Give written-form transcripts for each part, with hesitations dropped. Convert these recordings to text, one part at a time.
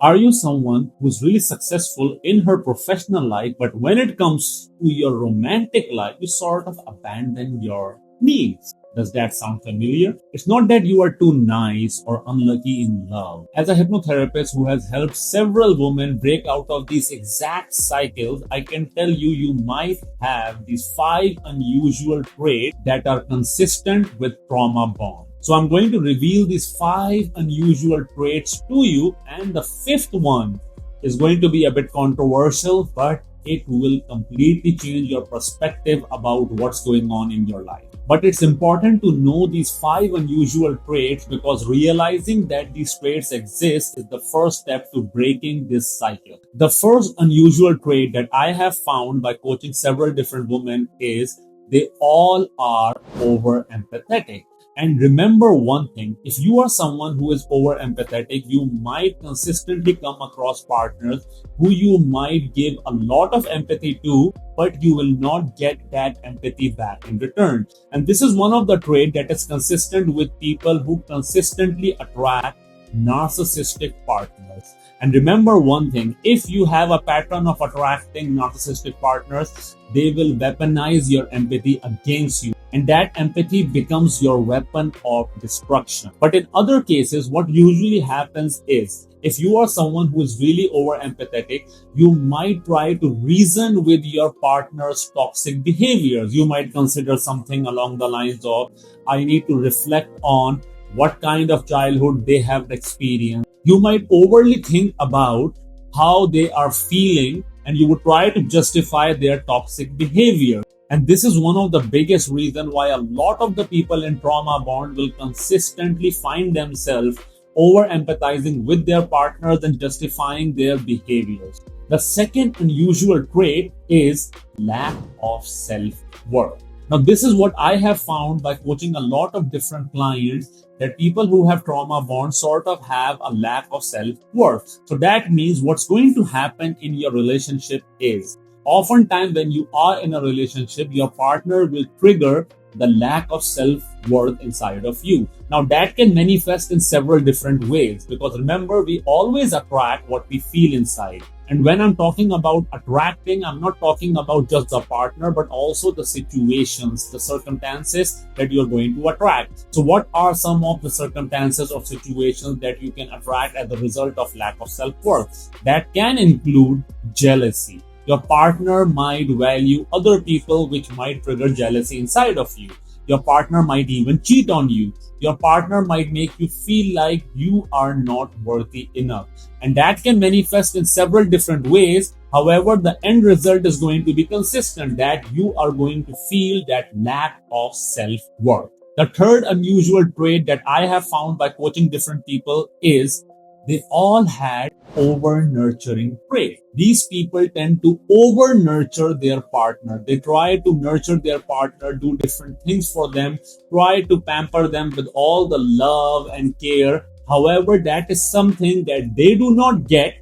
Are you someone who's really successful in her professional life, but when it comes to your romantic life, you sort of abandon your needs? Does that sound familiar? It's not that you are too nice or unlucky in love. As a hypnotherapist who has helped several women break out of these exact cycles, I can tell you, you might have these 5 unusual traits that are consistent with trauma bond. So I'm going to reveal these 5 unusual traits to you, and the fifth one is going to be a bit controversial, but it will completely change your perspective about what's going on in your life. But it's important to know these 5 unusual traits because realizing that these traits exist is the first step to breaking this cycle. The first unusual trait that I have found by coaching several different women is they all are over empathetic. And remember one thing, if you are someone who is over empathetic, you might consistently come across partners who you might give a lot of empathy to, but you will not get that empathy back in return. And this is one of the traits that is consistent with people who consistently attract narcissistic partners. And remember one thing, if you have a pattern of attracting narcissistic partners, they will weaponize your empathy against you. And that empathy becomes your weapon of destruction. But in other cases, what usually happens is, if you are someone who is really over empathetic, you might try to reason with your partner's toxic behaviors. You might consider something along the lines of, I need to reflect on what kind of childhood they have experienced. You might overly think about how they are feeling, and you would try to justify their toxic behavior. And this is one of the biggest reasons why a lot of the people in trauma bond will consistently find themselves over empathizing with their partners and justifying their behaviors. The second unusual trait is lack of self-worth. Now, this is what I have found by coaching a lot of different clients, that people who have trauma bonds sort of have a lack of self-worth. So that means what's going to happen in your relationship is, oftentimes when you are in a relationship, your partner will trigger the lack of self-worth inside of you. Now that can manifest in several different ways, because remember, we always attract what we feel inside. And when I'm talking about attracting, I'm not talking about just the partner, but also the situations, the circumstances that you're going to attract. So what are some of the circumstances or situations that you can attract as a result of lack of self-worth? That can include jealousy. Your partner might value other people, which might trigger jealousy inside of you. Your partner might even cheat on you. Your partner might make you feel like you are not worthy enough. And that can manifest in several different ways. However, the end result is going to be consistent, that you are going to feel that lack of self-worth. The third unusual trait that I have found by coaching different people is they all had over-nurturing trait. These people tend to over-nurture their partner. They try to nurture their partner, do different things for them, try to pamper them with all the love and care. However, that is something that they do not get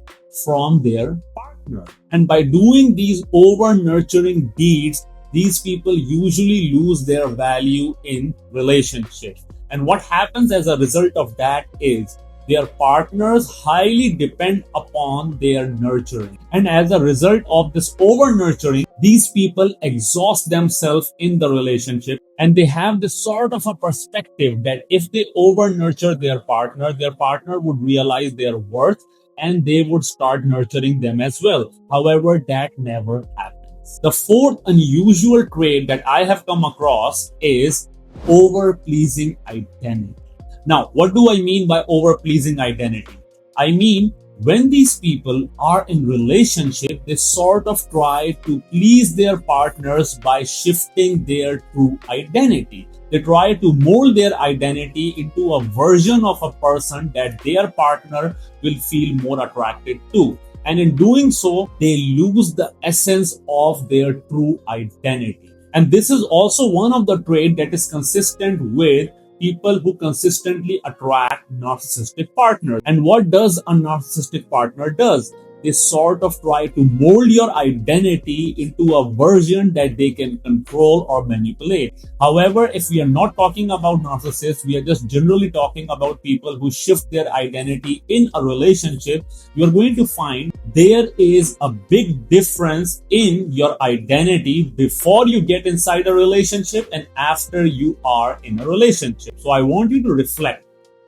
from their partner. And by doing these over-nurturing deeds, these people usually lose their value in relationships. And what happens as a result of that is, their partners highly depend upon their nurturing. And as a result of this over nurturing, these people exhaust themselves in the relationship, and they have this sort of a perspective that if they over nurture their partner would realize their worth and they would start nurturing them as well. However, that never happens. The fourth unusual trait that I have come across is over-pleasing identity. Now, what do I mean by over-pleasing identity? I mean, when these people are in relationship, they sort of try to please their partners by shifting their true identity. They try to mold their identity into a version of a person that their partner will feel more attracted to. And in doing so, they lose the essence of their true identity. And this is also one of the traits that is consistent with people who consistently attract narcissistic partners. And what does a narcissistic partner does? they sort of try to mold your identity into a version that they can control or manipulate. However, if we are not talking about narcissists, we are just generally talking about people who shift their identity in a relationship, you're going to find there is a big difference in your identity before you get inside a relationship and after you are in a relationship. So I want you to reflect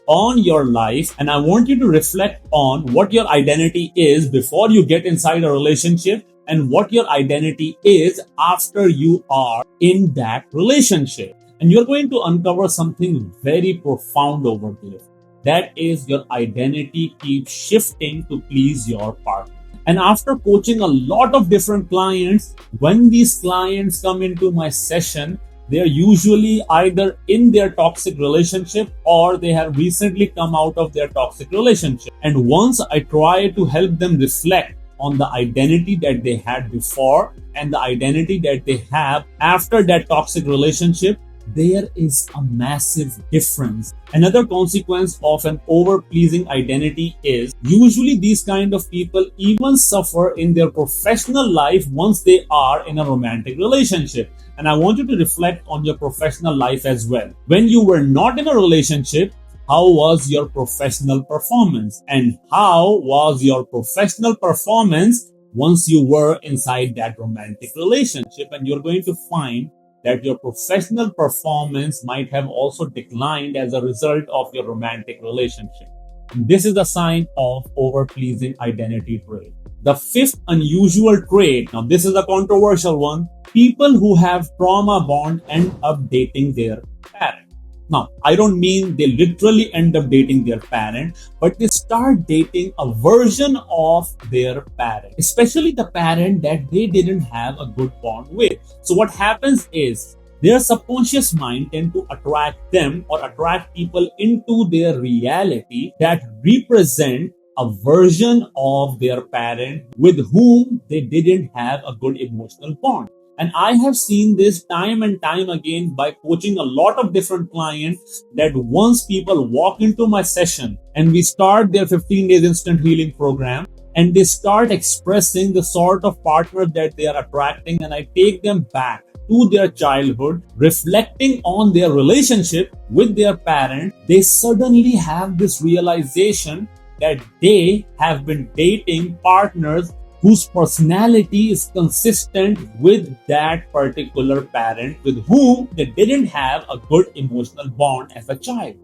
on your life, and I want you to reflect on what your identity is before you get inside a relationship and what your identity is after you are in that relationship. And you're going to uncover something very profound over there. That is, your identity keeps shifting to please your partner. And after coaching a lot of different clients, when these clients come into my session, they are usually either in their toxic relationship or they have recently come out of their toxic relationship. And once I try to help them reflect on the identity that they had before and the identity that they have after that toxic relationship, there is a massive difference. Another consequence of an over-pleasing identity is usually these kind of people even suffer in their professional life once they are in a romantic relationship. And I want you to reflect on your professional life as well. When you were not in a relationship, how was your professional performance? And how was your professional performance once you were inside that romantic relationship? And you're going to find that your professional performance might have also declined as a result of your romantic relationship. This is a sign of over-pleasing identity trait. The fifth unusual trait, now this is a controversial one, people who have trauma bond end up dating their parent. Now, I don't mean they literally end up dating their parent, but they start dating a version of their parent, especially the parent that they didn't have a good bond with. So what happens is their subconscious mind tend to attract them or attract people into their reality that represent a version of their parent with whom they didn't have a good emotional bond. And I have seen this time and time again by coaching a lot of different clients that once people walk into my session and we start their 15 days instant healing program and they start expressing the sort of partner that they are attracting, and I take them back to their childhood, reflecting on their relationship with their parent, they suddenly have this realization that they have been dating partners whose personality is consistent with that particular parent with whom they didn't have a good emotional bond as a child.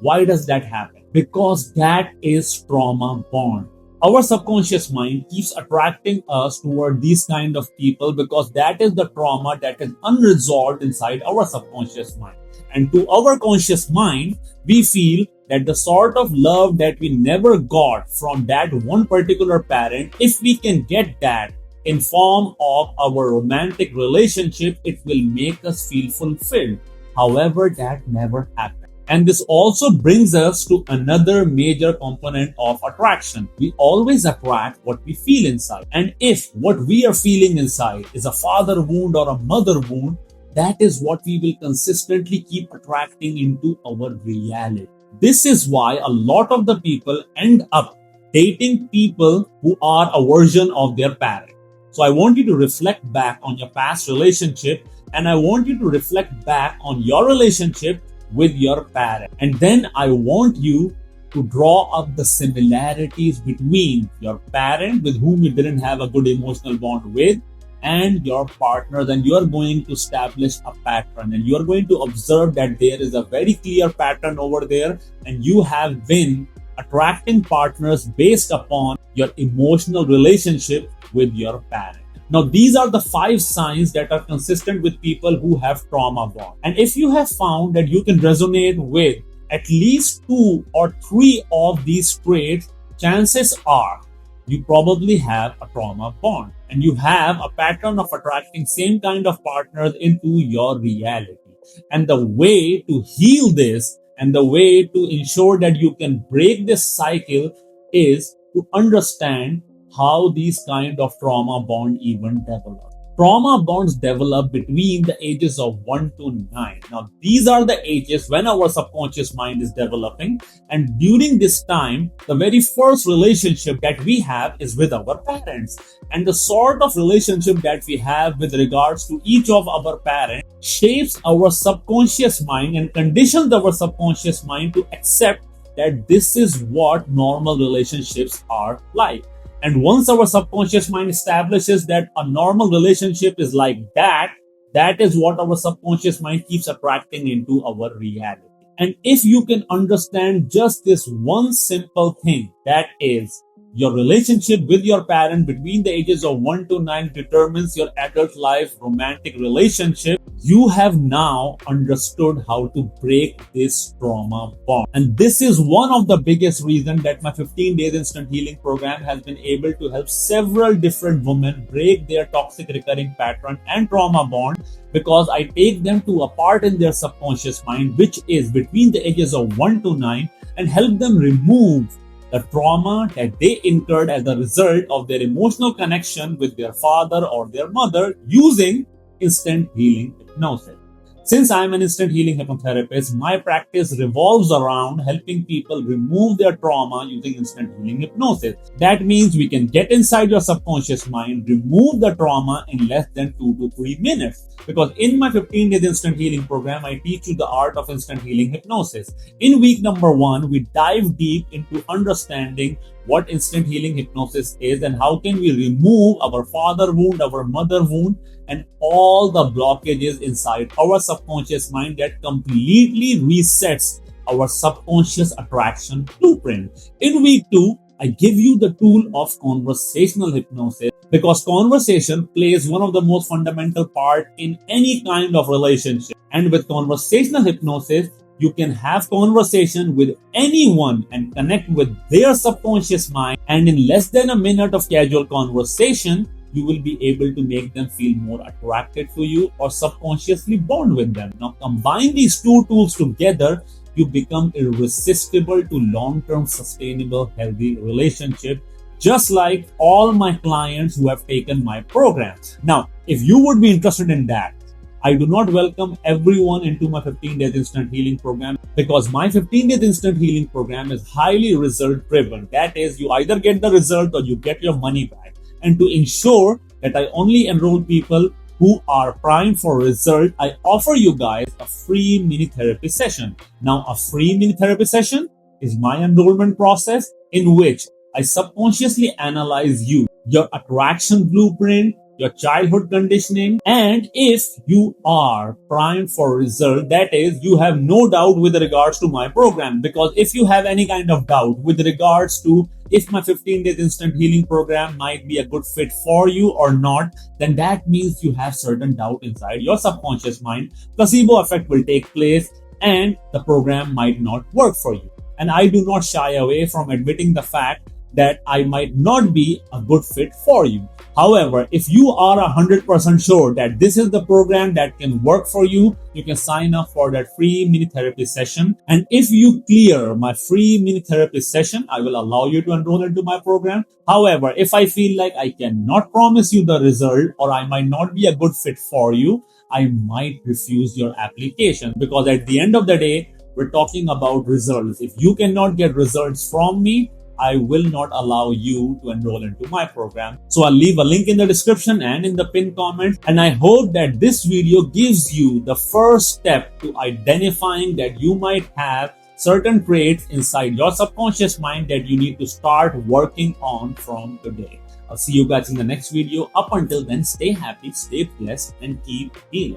Why does that happen? Because that is trauma bond. Our subconscious mind keeps attracting us toward these kind of people because that is the trauma that is unresolved inside our subconscious mind. And to our conscious mind, we feel that the sort of love that we never got from that one particular parent, if we can get that in form of our romantic relationship, it will make us feel fulfilled. However, that never happened. And this also brings us to another major component of attraction. We always attract what we feel inside. And if what we are feeling inside is a father wound or a mother wound, that is what we will consistently keep attracting into our reality. This is why a lot of the people end up dating people who are a version of their parent. So I want you to reflect back on your past relationship, and I want you to reflect back on your relationship with your parent. And then I want you to draw up the similarities between your parent with whom you didn't have a good emotional bond with and your partner. Then you are going to establish a pattern, and you are going to observe that there is a very clear pattern over there, and you have been attracting partners based upon your emotional relationship with your parent. Now, these are the 5 signs that are consistent with people who have trauma bond. And if you have found that you can resonate with at least 2 or 3 of these traits, chances are you probably have a trauma bond and you have a pattern of attracting same kind of partners into your reality. And the way to heal this and the way to ensure that you can break this cycle is to understand how these kind of trauma bond even develop. Trauma bonds develop between the ages of 1 to 9. Now, these are the ages when our subconscious mind is developing. And during this time, the very first relationship that we have is with our parents. And the sort of relationship that we have with regards to each of our parents shapes our subconscious mind and conditions our subconscious mind to accept that this is what normal relationships are like. And once our subconscious mind establishes that a normal relationship is like that, that is what our subconscious mind keeps attracting into our reality. And if you can understand just this one simple thing, that is, your relationship with your parent between the ages of 1 to 9 determines your adult life romantic relationship. You have now understood how to break this trauma bond. And this is one of the biggest reasons that my 15 days instant healing program has been able to help several different women break their toxic recurring pattern and trauma bond, because I take them to a part in their subconscious mind which is between the ages of 1 to 9 and help them remove the trauma that they incurred as a result of their emotional connection with their father or their mother using instant healing hypnosis. Since I'm an instant healing hypnotherapist, my practice revolves around helping people remove their trauma using instant healing hypnosis. That means we can get inside your subconscious mind, remove the trauma in less than 2 to 3 minutes. Because in my 15 days instant healing program, I teach you the art of instant healing hypnosis. In week number 1, we dive deep into understanding what instant healing hypnosis is and how can we remove our father wound, our mother wound, and all the blockages inside our subconscious mind that completely resets our subconscious attraction blueprint. In week 2, I give you the tool of conversational hypnosis, because conversation plays one of the most fundamental part in any kind of relationship. And with conversational hypnosis, you can have conversation with anyone and connect with their subconscious mind. And in less than a minute of casual conversation, you will be able to make them feel more attracted to you or subconsciously bond with them. Now, combine these two tools together, you become irresistible to long-term sustainable healthy relationship, just like all my clients who have taken my programs. Now, if you would be interested in that, I do not welcome everyone into my 15 days instant healing program, because my 15 days instant healing program is highly result driven. That is, you either get the result or you get your money back. And to ensure that I only enroll people who are primed for result, I offer you guys a free mini therapy session. Now, a free mini therapy session is my enrollment process in which I subconsciously analyze you, your attraction blueprint, your childhood conditioning, and if you are primed for result, that is, you have no doubt with regards to my program. Because if you have any kind of doubt with regards to if my 15 days instant healing program might be a good fit for you or not, then that means you have certain doubt inside your subconscious mind. Placebo effect will take place and the program might not work for you. And I do not shy away from admitting the fact that I might not be a good fit for you. However, if you are 100% sure that this is the program that can work for you, you can sign up for that free mini therapy session. And if you clear my free mini therapy session, I will allow you to enroll into my program. However, if I feel like I cannot promise you the result or I might not be a good fit for you, I might refuse your application, because at the end of the day, we're talking about results. If you cannot get results from me, I will not allow you to enroll into my program. So I'll leave a link in the description and in the pinned comment. And I hope that this video gives you the first step to identifying that you might have certain traits inside your subconscious mind that you need to start working on from today. I'll see you guys in the next video. Up until then, stay happy, stay blessed, and keep healing.